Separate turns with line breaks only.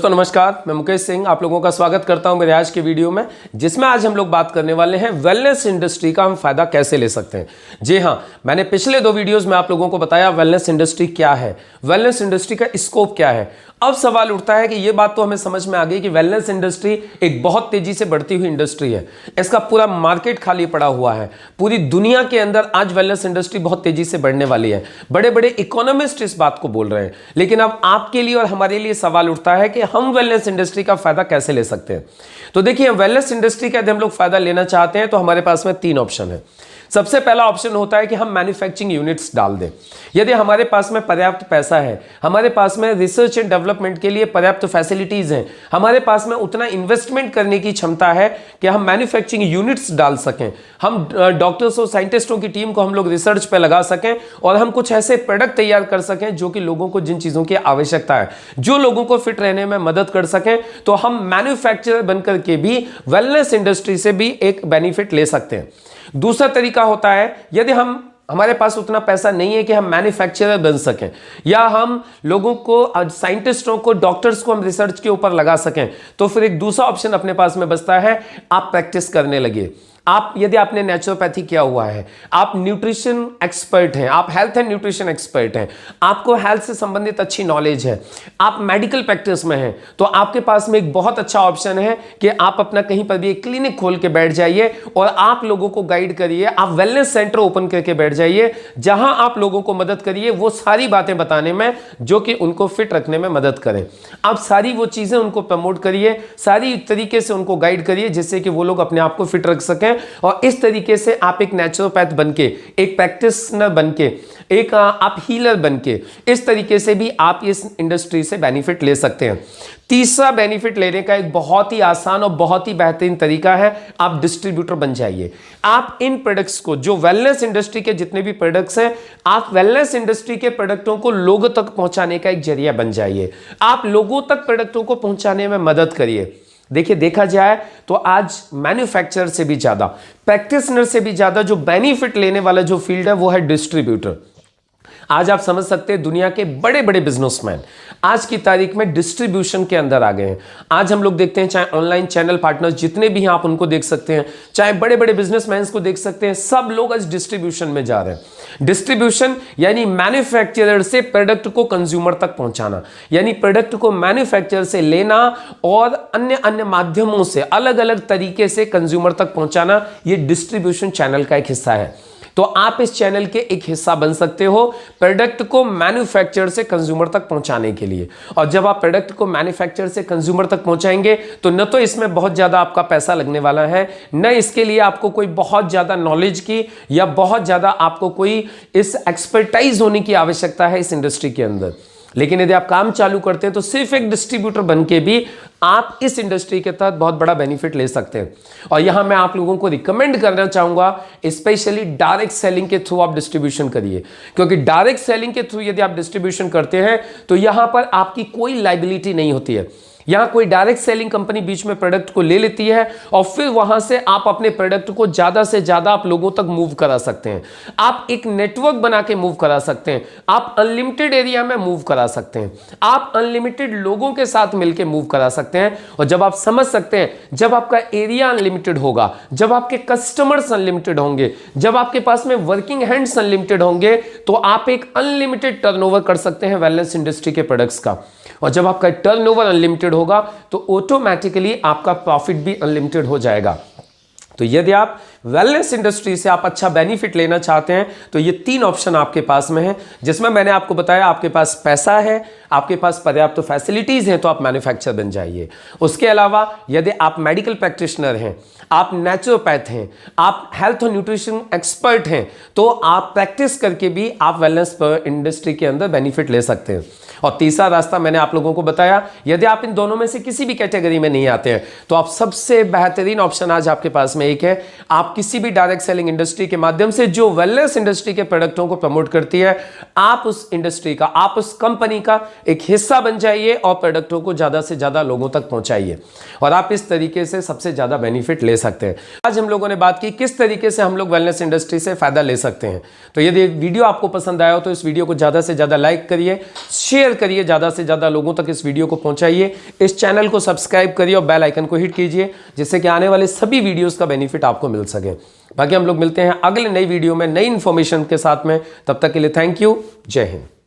दोस्तों नमस्कार, मैं मुकेश सिंह आप लोगों का स्वागत करता हूं मेरे आज के वीडियो में, जिसमें आज हम लोग बात करने वाले हैं वेलनेस इंडस्ट्री का हम फायदा कैसे ले सकते हैं। जी हां, मैंने पिछले 2 वीडियोस में आप लोगों को बताया वेलनेस इंडस्ट्री क्या है, वेलनेस इंडस्ट्री का स्कोप क्या है। अब सवाल उठता है कि ये बात तो हमें समझ में आ गई कि वेलनेस इंडस्ट्री एक बहुत तेजी से बढ़ती हुई इंडस्ट्री है, इसका पूरा मार्केट खाली पड़ा हुआ है। पूरी दुनिया के अंदर आज वेलनेस इंडस्ट्री बहुत तेजी से बढ़ने वाली है, बड़े बड़े इकोनॉमिस्ट इस बात को बोल रहे हैं। लेकिन अब आपके लिए और हमारे लिए सवाल उठता है कि हम वेलनेस इंडस्ट्री का फायदा कैसे ले सकते हैं। तो देखिए, वेलनेस इंडस्ट्री का यदि हम लोग फायदा लेना चाहते हैं तो हमारे पास में 3 ऑप्शन है। सबसे पहला ऑप्शन होता है कि हम मैन्युफैक्चरिंग यूनिट्स डाल दें। यदि हमारे पास में पर्याप्त पैसा है, हमारे पास में रिसर्च एंड डेवलपमेंट के लिए पर्याप्त फैसिलिटीज हैं, हमारे पास में उतना इन्वेस्टमेंट करने की क्षमता है कि हम मैन्युफैक्चरिंग यूनिट्स डाल सकें, हम डॉक्टर्स और साइंटिस्टों की टीम को हम लोग रिसर्च पे लगा सकें और हम कुछ ऐसे प्रोडक्ट तैयार कर सकें जो कि लोगों को जिन चीज़ों की आवश्यकता है, जो लोगों को फिट रहने में मदद कर सकें, तो हम मैन्युफैक्चरर बनकर के भी वेलनेस इंडस्ट्री से भी एक बेनिफिट ले सकते हैं। दूसरा तरीका होता है, यदि हमारे पास उतना पैसा नहीं है कि हम मैन्युफैक्चरर बन सकें या हम लोगों को, साइंटिस्टों को, डॉक्टर्स को हम रिसर्च के ऊपर लगा सकें, तो फिर एक दूसरा ऑप्शन अपने पास में बचता है, आप प्रैक्टिस करने लगे। यदि आपने नेचुरोपैथी किया हुआ है, आप न्यूट्रिशन एक्सपर्ट हैं, आप हेल्थ एंड न्यूट्रिशन एक्सपर्ट हैं, आपको हेल्थ से संबंधित अच्छी नॉलेज है, आप मेडिकल प्रैक्टिस में हैं, तो आपके पास में एक बहुत अच्छा ऑप्शन है कि आप अपना कहीं पर भी एक क्लिनिक खोल के बैठ जाइए और आप लोगों को गाइड करिए। आप वेलनेस सेंटर ओपन करके बैठ जाइए, जहां आप लोगों को मदद करिए वो सारी बातें बताने में जो कि उनको फिट रखने में मदद करें। आप सारी वो चीजें उनको प्रमोट करिए, सारी तरीके से उनको गाइड करिए जिससे कि वो लोग अपने आप को फिट रख सकें। और इस तरीके से आप एक नेचुरोपैथ बनके, एक प्रैक्टिशनर बनके, एक आप हीलर बनके, इस तरीके से भी आप इस इंडस्ट्री से बेनिफिट ले सकते हैं। तीसरा बेनिफिट लेने का एक बहुत ही आसान और बहुत ही बेहतरीन तरीका है, आप डिस्ट्रीब्यूटर बन जाइए। आप इन प्रोडक्ट्स को, जो वेलनेस इंडस्ट्री के जितने भी प्रोडक्ट्स हैं, आप वेलनेस इंडस्ट्री के प्रोडक्टों को लोगों तक पहुंचाने का एक जरिया बन जाइए। आप लोगों तक प्रोडक्टों को पहुंचाने में मदद करिए। देखिए, देखा जाए तो आज मैन्युफैक्चरर से भी ज्यादा, प्रैक्टिशनर से भी ज्यादा जो बेनिफिट लेने वाला जो फील्ड है वो है डिस्ट्रीब्यूटर। आज आप समझ सकते हैं, दुनिया के बड़े बड़े बिजनेसमैन आज की तारीख में डिस्ट्रीब्यूशन के अंदर आ गए हैं। आज हम लोग देखते हैं, चाहे ऑनलाइन चैनल पार्टनर्स जितने भी हैं आप उनको देख सकते हैं, चाहे बड़े बड़े बिजनेसमैन को देख सकते हैं, सब लोग आज डिस्ट्रीब्यूशन में जा रहे हैं। डिस्ट्रीब्यूशन यानी मैन्युफैक्चरर से प्रोडक्ट को कंज्यूमर तक पहुंचाना, यानी प्रोडक्ट को मैन्युफैक्चरर से लेना और अन्य अन्य माध्यमों से अलग अलग तरीके से कंज्यूमर तक पहुंचाना, यह डिस्ट्रीब्यूशन चैनल का एक हिस्सा है। तो आप इस चैनल के एक हिस्सा बन सकते हो प्रोडक्ट को मैन्युफैक्चरर से कंज्यूमर तक पहुंचाने के लिए। और जब आप प्रोडक्ट को मैन्युफैक्चरर से कंज्यूमर तक पहुंचाएंगे तो न तो इसमें बहुत ज्यादा आपका पैसा लगने वाला है, न इसके लिए आपको कोई बहुत ज्यादा नॉलेज की या बहुत ज्यादा आपको कोई इस एक्सपर्टाइज होने की आवश्यकता है इस इंडस्ट्री के अंदर। लेकिन यदि आप काम चालू करते हैं तो सिर्फ एक डिस्ट्रीब्यूटर बनके भी आप इस इंडस्ट्री के तहत बहुत बड़ा बेनिफिट ले सकते हैं। और यहां मैं आप लोगों को रिकमेंड करना चाहूंगा, स्पेशली डायरेक्ट सेलिंग के थ्रू आप डिस्ट्रीब्यूशन करिए, क्योंकि डायरेक्ट सेलिंग के थ्रू यदि आप डिस्ट्रीब्यूशन करते हैं तो यहां पर आपकी कोई लायबिलिटी नहीं होती है। यहां कोई डायरेक्ट सेलिंग कंपनी बीच में प्रोडक्ट को ले लेती है और फिर वहां से आप अपने प्रोडक्ट को ज्यादा से ज्यादा आप लोगों तक मूव करा सकते हैं। आप एक नेटवर्क बना के मूव करा सकते हैं, आप अनलिमिटेड एरिया में मूव करा सकते हैं, आप अनलिमिटेड लोगों के साथ मिलकर मूव करा सकते हैं। और जब आप समझ सकते हैं, जब आपका एरिया अनलिमिटेड होगा, जब आपके कस्टमर्स अनलिमिटेड होंगे, जब आपके पास में वर्किंग हैंड्स अनलिमिटेड होंगे, तो आप एक अनलिमिटेड टर्नओवर कर सकते हैं वेलनेस इंडस्ट्री के प्रोडक्ट्स का। और जब आपका टर्नओवर अनलिमिटेड होगा तो ऑटोमेटिकली आपका प्रॉफिट भी अनलिमिटेड हो जाएगा। तो यदि आप वेलनेस इंडस्ट्री से आप अच्छा बेनिफिट लेना चाहते हैं तो ये 3 ऑप्शन आपके पास में है, जिसमें मैंने आपको बताया आपके पास पैसा है, आपके पास पर्याप्त फैसिलिटीज हैं, तो आप मैन्युफैक्चरर बन जाइए। उसके अलावा यदि आप मेडिकल प्रैक्टिशनर हैं, आप नेचुरोपैथ हैं, आप हेल्थ और न्यूट्रिशन एक्सपर्ट हैं, तो आप प्रैक्टिस करके भी आप वेलनेस इंडस्ट्री के अंदर बेनिफिट ले सकते हैं। और तीसरा रास्ता मैंने आप लोगों को बताया, यदि आप इन दोनों में से किसी भी कैटेगरी में नहीं आते हैं तो आप सबसे बेहतरीन ऑप्शन आज आपके पास में एक है, आप आप किसी भी डायरेक्ट सेलिंग इंडस्ट्री के माध्यम से जो वेलनेस इंडस्ट्री के प्रोडक्टों को प्रमोट करती है, आप उस इंडस्ट्री का, आप उस कंपनी का एक हिस्सा बन जाइए और प्रोडक्टों को ज्यादा से ज्यादा लोगों तक पहुंचाइए और आप इस तरीके से सबसे ज्यादा बेनिफिट ले सकते हैं। आज हम लोगों ने बात की किस तरीके से हम लोग वेलनेस इंडस्ट्री से फायदा ले सकते हैं। तो यदि वीडियो आपको पसंद आया हो तो इस वीडियो को ज्यादा से ज्यादा लाइक करिए, शेयर करिए, ज्यादा से ज्यादा लोगों तक इस वीडियो को पहुंचाइए, इस चैनल को सब्सक्राइब करिए और बेल आइकन को हिट कीजिए, जिससे कि आने वाले सभी वीडियोस का बेनिफिट आपको मिल सके। बाकी हम लोग मिलते हैं अगले नई वीडियो में नई इंफॉर्मेशन के साथ में। तब तक के लिए थैंक यू। जय हिंद।